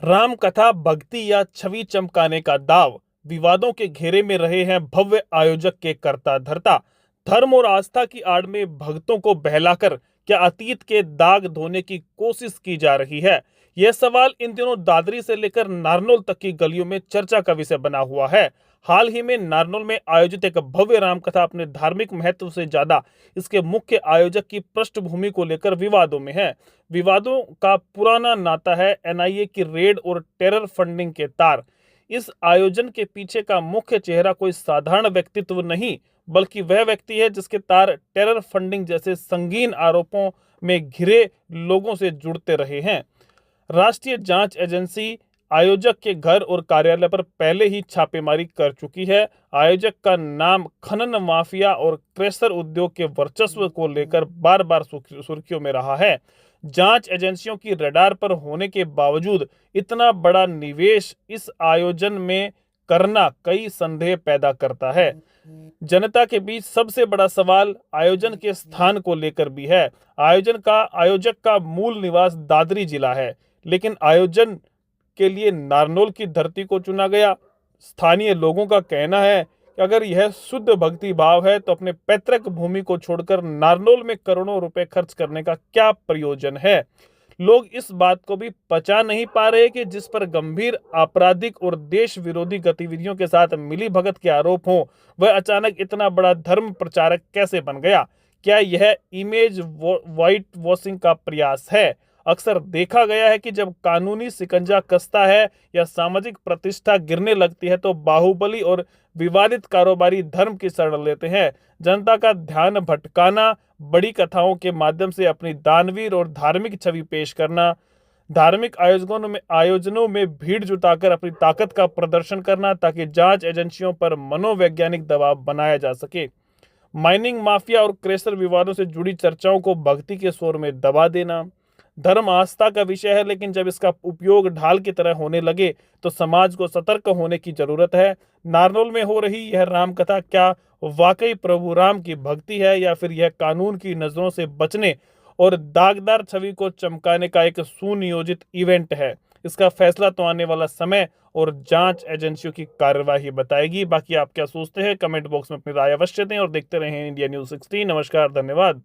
राम कथा भक्ति या छवि चमकाने का दाव, विवादों के घेरे में रहे हैं भव्य आयोजक के कर्ता धर्ता। धर्म और आस्था की आड़ में भक्तों को बहलाकर क्या अतीत के दाग धोने की कोशिश की जा रही है? यह सवाल इन दिनों दादरी से लेकर नारनौल तक की गलियों में चर्चा का विषय बना हुआ है। हाल ही में नारनौल में आयोजित एक भव्य रामकथा अपने धार्मिक महत्व से ज्यादा इसके मुख्य आयोजक की पृष्ठभूमि को लेकर विवादों में है। विवादों का पुराना नाता है एनआईए की रेड और टेरर फंडिंग के तार। इस आयोजन के पीछे का मुख्य चेहरा कोई साधारण व्यक्तित्व नहीं, बल्कि वह व्यक्ति है जिसके तार टेरर फंडिंग जैसे संगीन आरोपों में घिरे लोगों से जुड़ते रहे हैं। राष्ट्रीय जांच एजेंसी आयोजक के घर और कार्यालय पर पहले ही छापेमारी कर चुकी है। आयोजक का नाम खनन माफिया और क्रेशर उद्योग के वर्चस्व को लेकर बार बार सुर्खियों में रहा है। जांच एजेंसियों की रडार पर होने के बावजूद इतना बड़ा निवेश इस आयोजन में करना कई संदेह पैदा करता है। जनता के बीच सबसे बड़ा सवाल आयोजन के स्थान को लेकर भी है। आयोजक का मूल निवास दादरी जिला है, लेकिन आयोजन के लिए नारनौल की धरती को चुना गया। स्थानीय लोगों का कहना है कि अगर यह शुद्ध भक्ति भाव है तो अपने पैतृक भूमि को छोड़कर नारनौल में करोड़ों रुपए खर्च करने का क्या प्रयोजन है। लोग इस बात को भी पचा नहीं पा रहे कि जिस पर गंभीर आपराधिक और देश विरोधी गतिविधियों के साथ मिली भगत के आरोप हों, वह अचानक इतना बड़ा धर्म प्रचारक कैसे बन गया। क्या यह इमेज व्हाइट वॉशिंग का प्रयास है? अक्सर देखा गया है कि जब कानूनी शिकंजा कसता है या सामाजिक प्रतिष्ठा गिरने लगती है तो बाहुबली और विवादित कारोबारी धर्म की शरण लेते हैं। जनता का ध्यान भटकाना, बड़ी कथाओं के माध्यम से अपनी दानवीर और धार्मिक छवि पेश करना, धार्मिक आयोजनों में भीड़ जुटाकर अपनी ताकत का प्रदर्शन करना ताकि जांच एजेंसियों पर मनोवैज्ञानिक दबाव बनाया जा सके। माइनिंग माफिया और क्रेशर विवादों से जुड़ी चर्चाओं को भक्ति के शोर में दबा देना। धर्म आस्था का विषय है, लेकिन जब इसका उपयोग ढाल की तरह होने लगे तो समाज को सतर्क होने की जरूरत है। नारनौल में हो रही यह रामकथा क्या वाकई प्रभु राम की भक्ति है या फिर यह कानून की नजरों से बचने और दागदार छवि को चमकाने का एक सुनियोजित इवेंट है? इसका फैसला तो आने वाला समय और जांच एजेंसियों की कार्यवाही बताएगी। बाकी आप क्या सोचते हैं? कमेंट बॉक्स में अपनी राय अवश्य दें और देखते रहें इंडिया न्यूज़ 16। नमस्कार, धन्यवाद।